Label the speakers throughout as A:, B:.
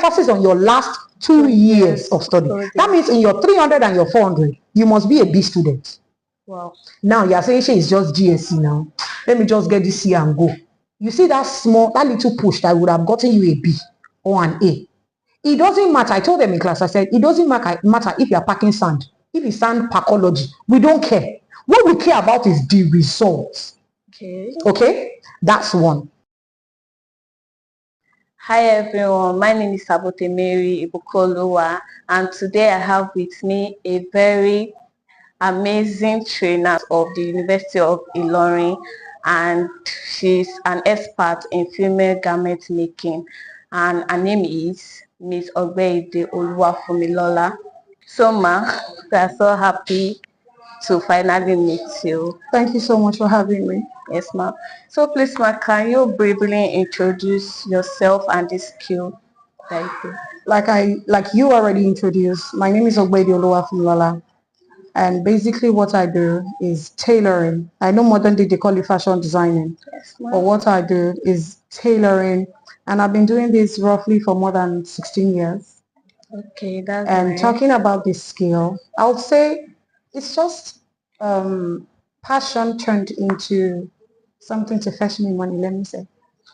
A: emphasis on your last 2 years of study. That means in your 300 and your 400, you must be a B student.
B: Wow.
A: Now you are saying she is just GSC now. Let me just get this C and go. You see that little push that would have gotten you a B or an A. It doesn't matter. I told them in class, I said, it doesn't matter if you are packing sand. If it's sand packology, we don't care. What we care about is the results. Okay? That's one.
B: Hi everyone, my name is Sabote Mary Ibukolowa, and today I have with me a very amazing trainer of the University of Ilorin, and she's an expert in female garment making, and her name is Miss Ogbeide Oluwafunmilola. So ma, we are so happy to finally meet you.
A: Thank you so much for having me.
B: Yes, ma'am. So please, ma'am, can you briefly introduce yourself and this skill that you do?
A: Like you already introduced, my name is Ogbeide Oluwafunmilola, and basically what I do is tailoring. I know modern day they call it fashion designing,
B: Yes,
A: but what I do is tailoring, and I've been doing this roughly for more than 16 years.
B: Okay, that's
A: And
B: nice.
A: talking about this skill, I would say it's just passion turned into something to fetch me money, let me say.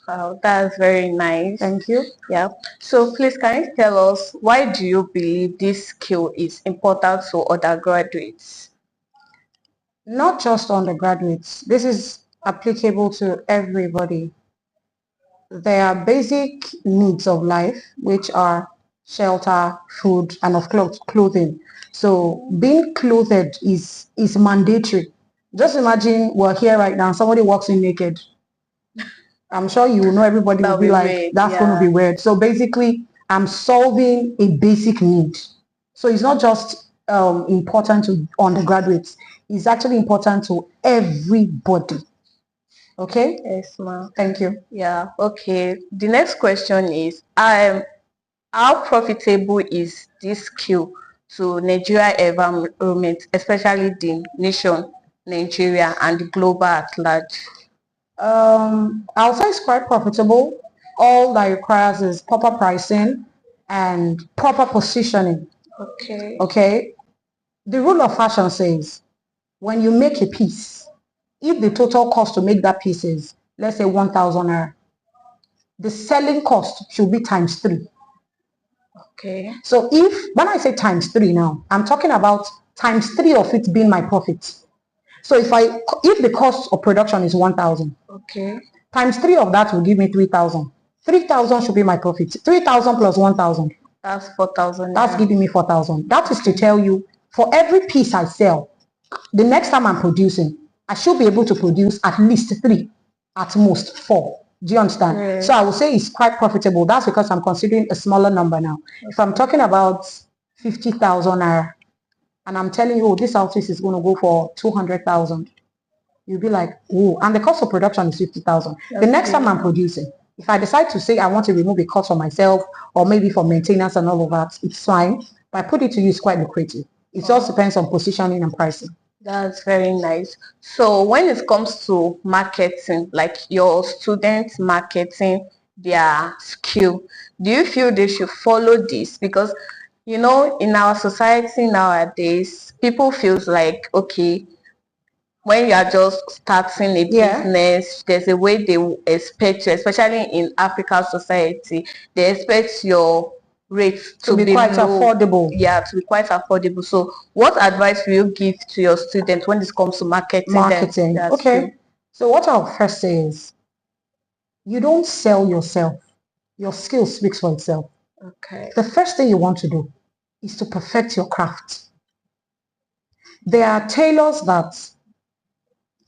B: Wow, that's very nice.
A: Thank you.
B: Yeah. So please, can you tell us, why do you believe this skill is important to undergraduates?
A: Not just undergraduates. This is applicable to everybody. There are basic needs of life, which are shelter, food, and of course clothing. So being clothed is mandatory. Just imagine we're here right now, somebody walks in naked. I'm sure you know everybody will be like,
B: weird.
A: that's going to be weird. So basically, I'm solving a basic need. So it's not just important to undergraduates. It's actually important to everybody. Okay?
B: Yes, ma'am.
A: Thank you.
B: Yeah, okay. The next question is, how profitable is this skill to Nigeria environment, especially the nation Nigeria and the global at large?
A: I'll say it's quite profitable. All that requires is proper pricing and proper positioning.
B: Okay.
A: Okay? The rule of fashion says, when you make a piece, if the total cost to make that piece is, let's say 1,000 naira, the selling cost should be times 3.
B: Okay.
A: So when I say times 3 now, I'm talking about times 3 of it being my profit. So if the cost of production is 1,000,
B: okay,
A: times 3 of that will give me 3,000. 3,000 should be my profit. 3,000 plus 1,000.
B: That's 4,000.
A: That's giving me 4,000. That is to tell you, for every piece I sell, the next time I'm producing, I should be able to produce at least 3, at most 4. Do you understand?
B: Yes.
A: So I would say it's quite profitable. That's because I'm considering a smaller number now. If I'm talking about 50,000 naira, and I'm telling you, oh, this outfit is going to go for 200,000, you'll be like, oh, and the cost of production is 50,000. The next time I'm producing, if I decide to say I want to remove a cost for myself or maybe for maintenance and all of that, it's fine. But I put it to you, it's quite lucrative. It just depends on positioning and pricing.
B: That's very nice. So when it comes to marketing, like your students marketing their skill, do you feel they should follow this? Because, you know, in our society nowadays, people feels like, okay, when you are just starting a business, there's a way they expect you, especially in African society, they expect your rates
A: to be quite affordable.
B: Yeah, to be quite affordable. So what advice will you give to your students when it comes to marketing?
A: Okay. So what I'll first say is, you don't sell yourself. Your skill speaks for itself.
B: Okay.
A: The first thing you want to do is to perfect your craft. There are tailors that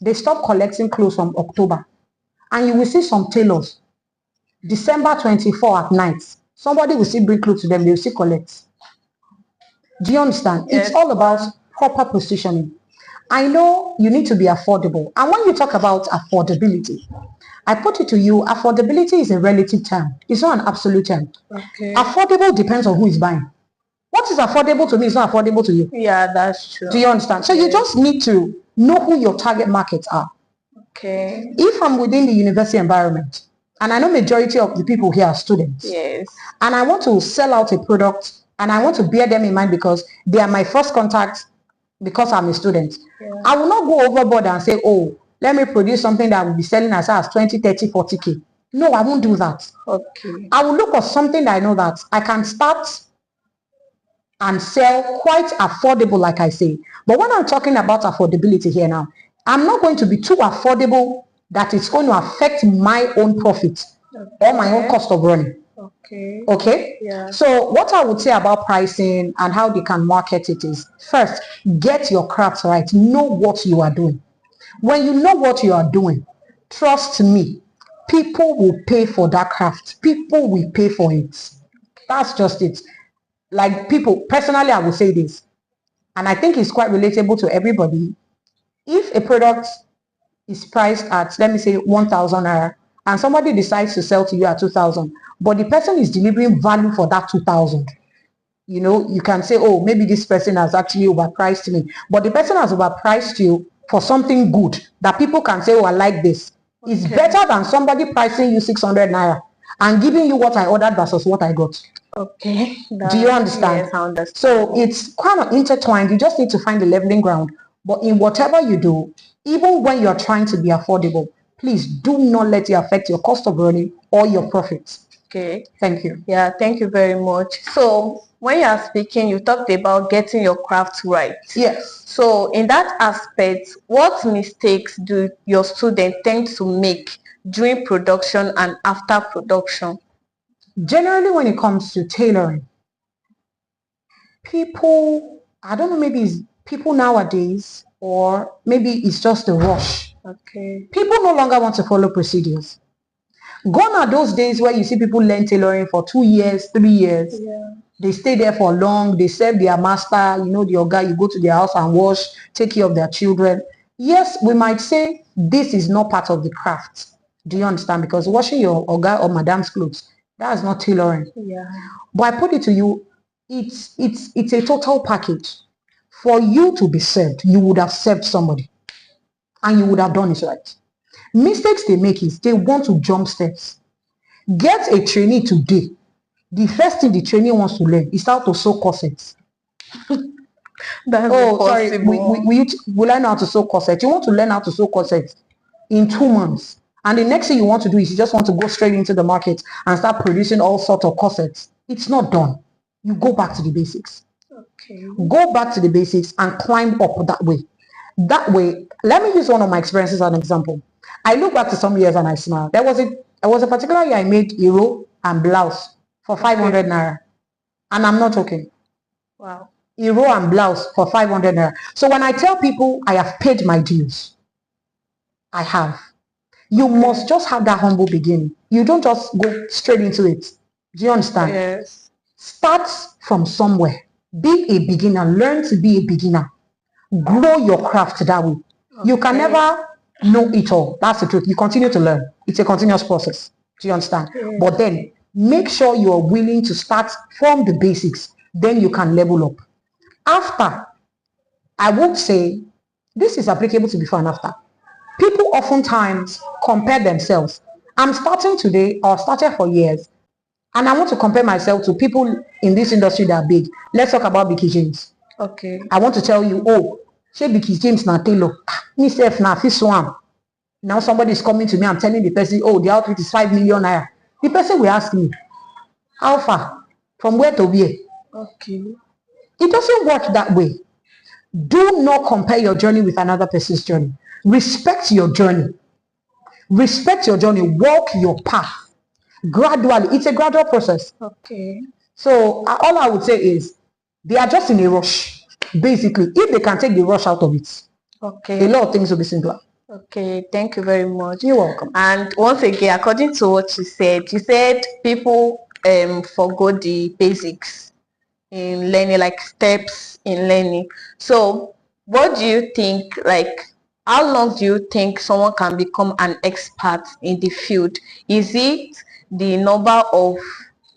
A: they stop collecting clothes from October. And you will see some tailors, December 24 at night, somebody will still bring clothes to them, they will still collect. Do you understand?
B: Yes.
A: It's all about proper positioning. I know you need to be affordable. And when you talk about affordability, I put it to you, affordability is a relative term. It's not an absolute term.
B: Okay.
A: Affordable depends on who is buying. What is affordable to me is not affordable to you.
B: Yeah, that's true.
A: Do you understand? So you just need to know who your target markets are.
B: Okay.
A: If I'm within the university environment and I know majority of the people here are students.
B: Yes.
A: And I want to sell out a product, and I want to bear them in mind because they are my first contact because I'm a student.
B: Yeah.
A: I will not go overboard and say, oh, let me produce something that will be selling as high as 20, 30, 40K. No, I won't do that.
B: Okay.
A: I will look for something that I know that I can start and sell quite affordable, like I say. But when I'm talking about affordability here now, I'm not going to be too affordable that it's going to affect my own profit or my own cost of running.
B: Okay.
A: Okay?
B: Yeah.
A: So what I would say about pricing and how they can market it is, first, get your craft right. Know what you are doing. When you know what you are doing, trust me, people will pay for that craft. People will pay for it. That's just it. Like people, personally, I will say this, and I think it's quite relatable to everybody. If a product is priced at, let me say, 1,000 naira, and somebody decides to sell to you at 2,000, but the person is delivering value for that 2,000, you know, you can say, oh, maybe this person has actually overpriced me, but the person has overpriced you for something good that people can say, oh, I like this. It's better than somebody pricing you 600 naira and giving you what I ordered versus what I got.
B: Okay.
A: Do you understand?
B: Yes, I understand.
A: So it's kind of intertwined. You just need to find the leveling ground. But in whatever you do, even when you're trying to be affordable, please do not let it affect your cost of running or your profits.
B: Okay.
A: Thank you.
B: Yeah, thank you very much. So when you are speaking, you talked about getting your craft right.
A: Yes.
B: So in that aspect, what mistakes do your students tend to make during production and after production?
A: Generally, when it comes to tailoring, people, I don't know, maybe it's people nowadays, or maybe it's just a rush.
B: Okay.
A: People no longer want to follow procedures. Gone are those days where you see people learn tailoring for 2 years, 3 years.
B: Yeah.
A: They stay there for long. They serve their master, you know, the oga. You go to their house and wash, take care of their children. Yes, we might say this is not part of the craft. Do you understand? Because washing your oga or madam's clothes, that is not tailoring.
B: Yeah.
A: But I put it to you, it's a total package. For you to be served, you would have served somebody, and you would have done it right. Mistakes they make is they want to jump steps. Get a trainee today. The first thing the trainee wants to learn is how to sew corsets.
B: That's
A: Sorry,
B: impossible.
A: we learn how to sew corsets. You want to learn how to sew corsets in 2 months. And the next thing you want to do is you just want to go straight into the market and start producing all sorts of corsets. It's not done. You go back to the basics.
B: Okay.
A: Go back to the basics and climb up that way. That way, let me use one of my experiences as an example. I look back to some years and I smile. There was a particular year I made a row and blouse for 500 naira. And I'm not joking.
B: Wow.
A: A row and blouse for 500 naira. So when I tell people I have paid my dues, I have. You must just have that humble beginning. You don't just go straight into it. Do you understand?
B: Yes.
A: Start from somewhere. Be a beginner. Learn to be a beginner. Grow your craft that way. You can never know it all. That's the truth. You continue to learn. It's a continuous process. Do you understand?
B: Yeah.
A: But then make sure you are willing to start from the basics. Then you can level up. After, I would say this is applicable to before and after. People oftentimes compare themselves. I'm starting today, or started for years, and I want to compare myself to people in this industry that are big. Let's talk about Vicky James.
B: Okay.
A: I want to tell you, oh, say Vicky James na tailor. Me self na fit swam. Now somebody is coming to me, I'm telling the person, oh, the outfit is 5 million naira. The person will ask me, how far? From where to where?
B: Okay.
A: It doesn't work that way. Do not compare your journey with another person's journey. Respect your journey. Respect your journey. Walk your path. Gradually. It's a gradual process.
B: Okay.
A: So all I would say is they are just in a rush. Basically, if they can take the rush out of it,
B: Okay.
A: a lot of things will be simpler.
B: Okay, thank you very much.
A: You're welcome.
B: And once again, according to what you said people forgo the basics in learning, like steps in learning. So what do you think, like how long do you think someone can become an expert in the field? Is it the number of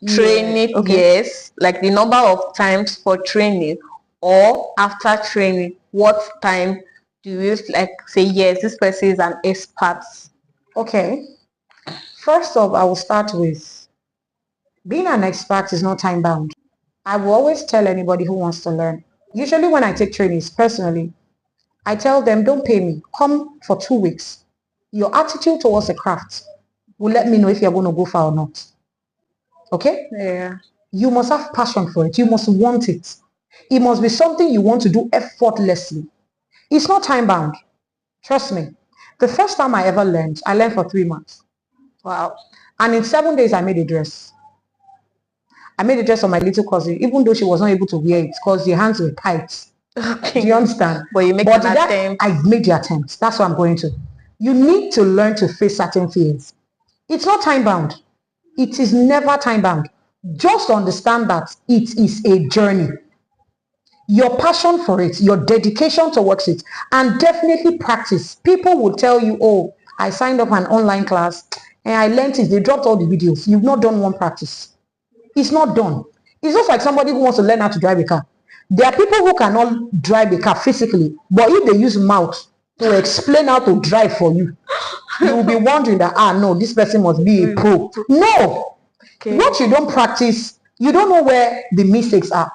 B: training years, like the number of times for training, or after training, what time do you like say yes, this person is an expert?
A: Okay. First off, I will start with being an expert is not time bound. I will always tell anybody who wants to learn. Usually when I take trainings personally, I tell them, don't pay me. Come for 2 weeks. Your attitude towards the craft will let me know if you're going to go far or not. Okay?
B: Yeah.
A: You must have passion for it. You must want it. It must be something you want to do effortlessly. It's not time bound. Trust me. The first time I ever learned, I learned for 3 months.
B: Wow.
A: And in 7 days, I made a dress. I made a dress for my little cousin, even though she was not able to wear it because the hands were tight.
B: Okay.
A: Do you understand?
B: But you make
A: But
B: an attempt.
A: I made the attempt. That's what I'm going to. You need to learn to face certain fears. It's not time bound. It is never time bound. Just understand that it is a journey. Your passion for it, your dedication towards it, and definitely practice. People will tell you, oh, I signed up an online class and I learned it. They dropped all the videos. You've not done one practice. It's not done. It's just like somebody who wants to learn how to drive a car. There are people who cannot drive a car physically, but if they use mouth to explain how to drive for you, you will be wondering that, no, this person must be a pro. No.
B: Okay.
A: What you don't practice, you don't know where the mistakes are.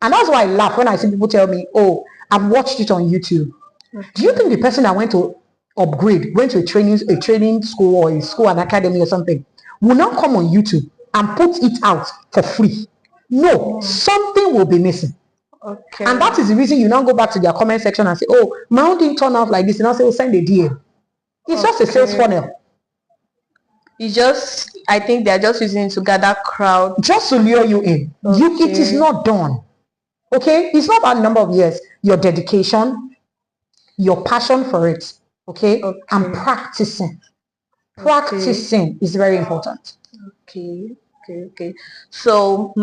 A: And that's why I laugh when I see people tell me, oh, I've watched it on YouTube.
B: Okay.
A: Do you think the person that went to upgrade, went to a training school or a school, an academy or something, will now come on YouTube and put it out for free? No, something will be missing.
B: Okay.
A: And that is the reason you now go back to their comment section and say, oh, my own didn't turn out like this. And I'll say, oh, send a DM. It's just a sales funnel.
B: I think they're just using it to gather crowd.
A: Just to lure you in.
B: Okay.
A: It is not done. Okay? It's not about number of years. Your dedication, your passion for it. Okay? And practicing. Practicing is very important.
B: Okay. So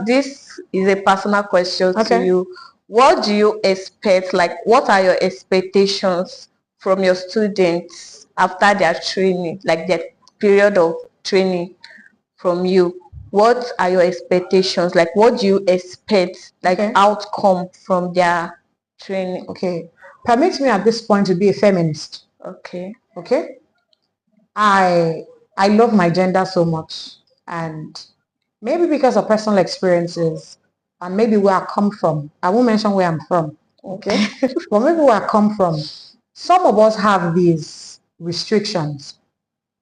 B: this is a personal question to you. What do you expect? Like, what are your expectations from your students after their training, like their period of training from you? What are your expectations? Like, what do you expect, like outcome from their training?
A: Okay. Permit me at this point to be a feminist.
B: Okay.
A: I love my gender so much, and maybe because of personal experiences and maybe where I come from. I won't mention where I'm from. Okay. But maybe where I come from, some of us have these restrictions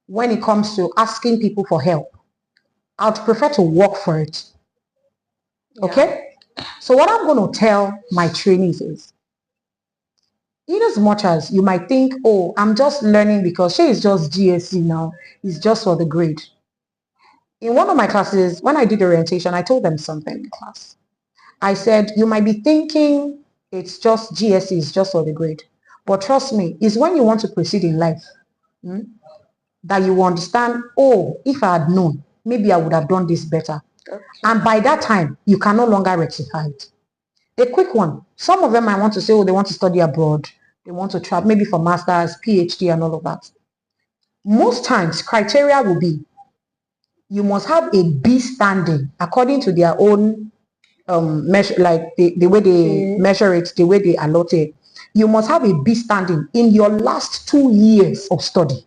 A: when it comes to asking people for help. I'd prefer to work for it. Okay? So what I'm going to tell my trainees is, in as much as you might think, oh, I'm just learning because she is just GSC now, it's just for the grade. In one of my classes, when I did orientation, I told them something in class. I said, you might be thinking it's just GSC, it's just for the grade. But trust me, it's when you want to proceed in life that you understand, oh, if I had known, maybe I would have done this better. Okay. And by that time, you can no longer rectify it. A quick one. Some of them I want to say, oh, they want to study abroad. They want to travel, maybe for masters, PhD and all of that. Most times, criteria will be, you must have a B standing according to their own measure, like the way they measure it, the way they allot it. You must have a B standing in your last 2 years of study.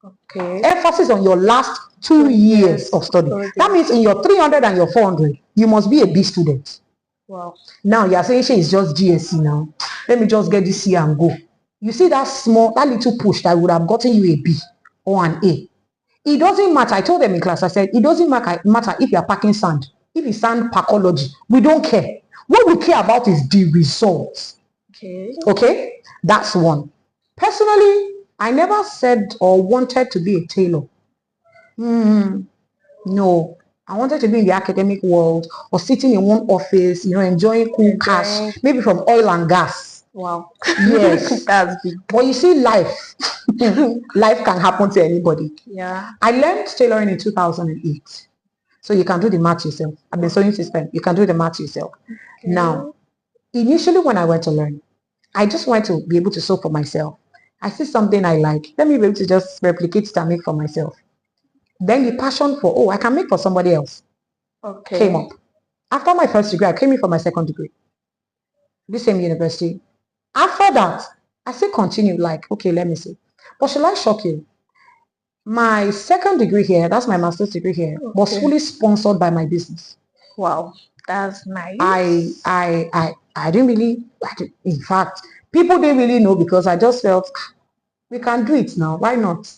A: Okay. Emphasis on your last 2 years of study. That means in your 300 and your 400, you must be a B student. Wow. Now you are saying she is just GSC now. Let me just get this C and go. You see that little push that would have gotten you a B or an A. It doesn't matter. I told them in class, I said, it doesn't matter if you are packing sand. If it's sand packology, we don't care. What we care about is the results. Okay? That's one. Personally, I never said or wanted to be a tailor. No. I wanted to be in the academic world or sitting in one office, enjoying cool cash, maybe from oil and gas. Wow. Yes. That's big. But you see, life can happen to anybody. Yeah. I learned tailoring in 2008. So you can do the math yourself. I've been sewing system. You can do the math yourself. Okay. Now, initially when I went to learn, I just wanted to be able to sew for myself. I see something I like. Let me be able to just replicate it and make for myself. Then the passion for, I can make for somebody else came up. After my first degree, I came in for my second degree. This same university. After that, I still continued like, okay, let me see. But shall I shock you? My second degree here, that's my master's degree here, was
B: Okay.
A: fully sponsored by my business.
B: Wow, that's nice.
A: I didn't really, in fact, people didn't really know because I just felt we can do it now. Why not?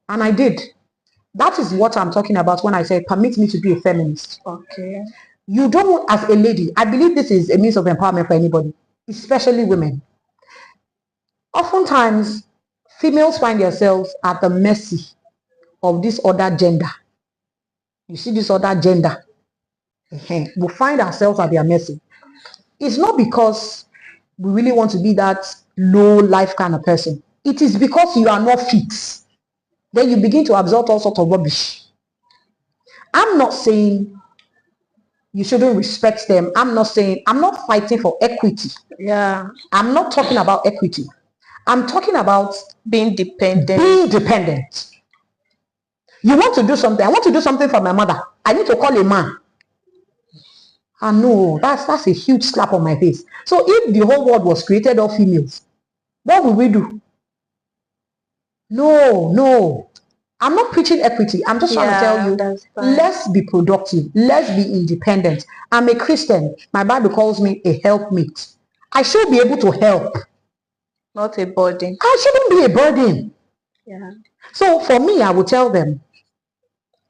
A: And I did. That is what I'm talking about when I say permit me to be a feminist.
B: Okay.
A: You don't, as a lady, I believe this is a means of empowerment for anybody, especially women. Oftentimes, females find themselves at the mercy of this other gender. You see this other gender. We find ourselves at their mercy. It's not because we really want to be that low life kind of person. It is because you are not fit. Then you begin to absorb all sorts of rubbish. I'm not saying you shouldn't respect them. I'm not fighting for equity.
B: Yeah.
A: I'm not talking about equity. I'm talking about
B: being dependent.
A: You want to do something. I want to do something for my mother. I need to call a man. I know that's a huge slap on my face. So if the whole world was created of females, what would we do? No. I'm not preaching equity. I'm just trying to tell you, let's be productive. Let's be independent. I'm a Christian. My Bible calls me a helpmate. I should be able to help.
B: Not a burden.
A: I shouldn't be a burden.
B: Yeah.
A: So for me, I will tell them,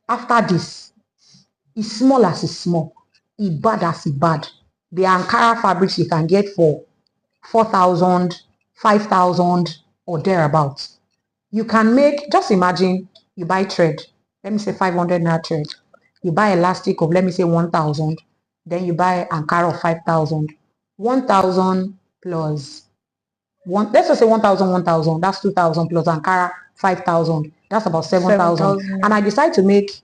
A: after this, it's small as it's small, it's bad as it's bad. The Ankara fabrics you can get for 4,000, 5,000 or thereabouts. You can make, just imagine, you buy thread, let me say 500 naira thread. You buy elastic of, let me say 1,000. Then you buy Ankara of 5,000. 1,000 plus one, let's just say 1,000, 1,000. That's 2,000 plus Ankara 5,000. That's about 7,000. And I decide to make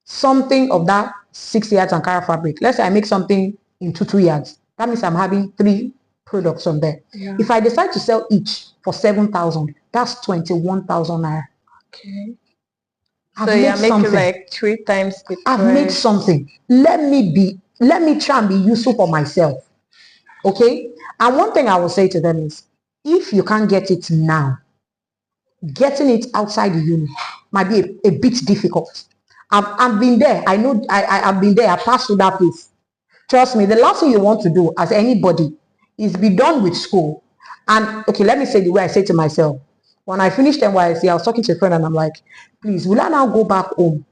A: something of that 6 yards Ankara fabric. Let's say I make something in 2 yards. That means I'm having 3 products on there. Yeah. If I decide to sell each for 7,000, that's 21,000 naira.
B: Okay. So you're making like 3 times the price.
A: I've made something. Let me try and be useful for myself. Okay? And one thing I will say to them is, if you can't get it now, getting it outside the uni might be a bit difficult. I've been there. I know I've been there. I passed through that place. Trust me, the last thing you want to do as anybody is be done with school. And okay, let me say the way I say to myself. When I finished NYSC, I was talking to a friend and I'm like, please, will I now go back home?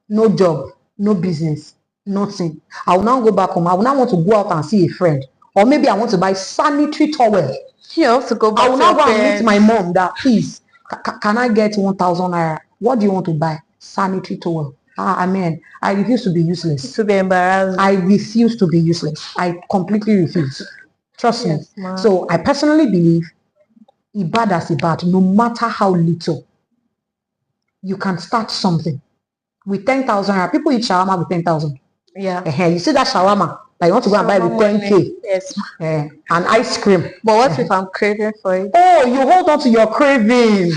A: No job, no business, nothing. I will now go back home. I will now want to go out and see a friend. Or maybe I want to buy sanitary towel.
B: You have to go back.
A: I will now go and meet my mom that, please, can I get 1,000 naira? What do you want to buy? Sanitary towel. Amen. I refuse to be useless.
B: To be embarrassed.
A: I refuse to be useless. I completely refuse. Trust me. So I personally believe, ibad as ibad, no matter how little, you can start something. With 10,000 naira, people eat shawarma with 10,000.
B: Yeah.
A: You see that shawarma that you want to go and buy with 10K.
B: Yes.
A: And ice cream.
B: But what if I'm craving for it?
A: Oh, you hold on to your craving.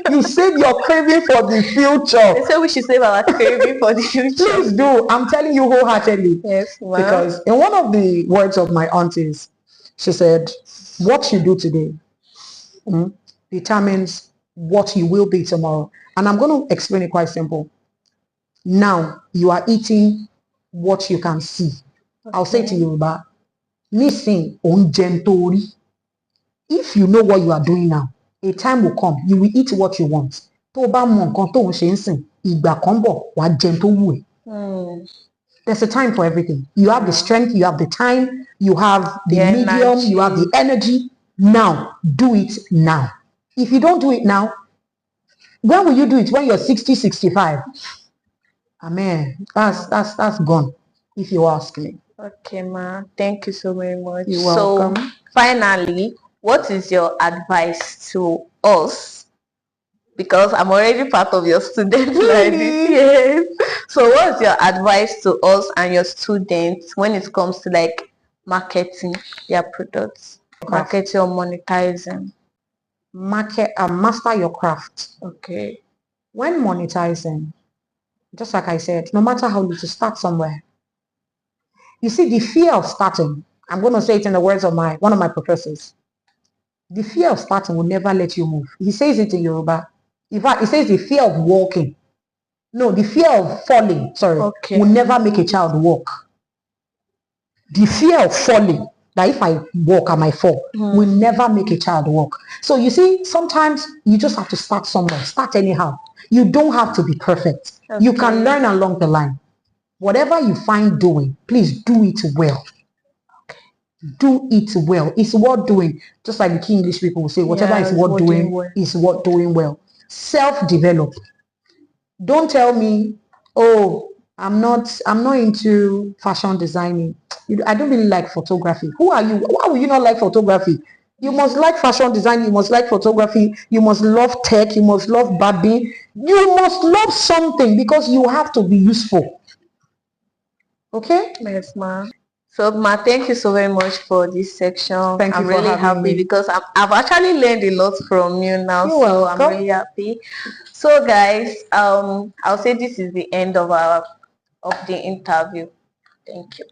A: You save your craving for the future.
B: They say we should save our craving for the future.
A: Please do. I'm telling you wholeheartedly.
B: Yes. Wow.
A: Because in one of the words of my aunties, she said, what you do today determines what you will be tomorrow. And I'm going to explain it quite simple. Now you are eating what you can see. Okay. I'll say to you, but missing on gentori. If you know what you are doing now, a time will come, you will eat what you want. There's a time for everything. You have the strength, you have the time, you have the medium, you have the energy. Now, do it now. If you don't do it now, when will you do it? When you're 60, 65? Amen. That's gone, if you ask me.
B: Okay, ma. Thank you so very much.
A: You're welcome.
B: So, finally, what is your advice to us? Because I'm already part of your student life. Yes. So, what's your advice to us and your students when it comes to like marketing their products, marketing or monetizing?
A: Master your craft.
B: Okay.
A: When monetizing, just like I said, no matter how little, start somewhere. You see, the fear of starting, I'm going to say it in the words of one of my professors. The fear of starting will never let you move. He says it in Yoruba. In fact, it says the fear of walking. No, the fear of falling, sorry,
B: Okay.
A: will never make a child walk. The fear of falling, that if I walk, I might fall, will never make a child walk. So you see, sometimes you just have to start somewhere, start anyhow. You don't have to be perfect.
B: Okay.
A: You can learn along the line. Whatever you find doing, please do it well. Do it well. It's worth doing. Just like the key English people will say, whatever is worth doing is worth doing well. Self-develop. Don't tell me, oh, I'm not into fashion designing. I don't really like photography. Who are you? Why will you not like photography? You must like fashion design. You must like photography. You must love tech. You must love Barbie. You must love something because you have to be useful. Okay?
B: Yes, ma'am. So, Ma, thank you so very much for this section.
A: Thank you
B: I'm
A: for
B: really
A: having
B: happy
A: me.
B: because I've actually learned a lot from you now.
A: You're
B: so
A: welcome.
B: I'm really happy. So, guys, I'll say this is the end of the interview. Thank you.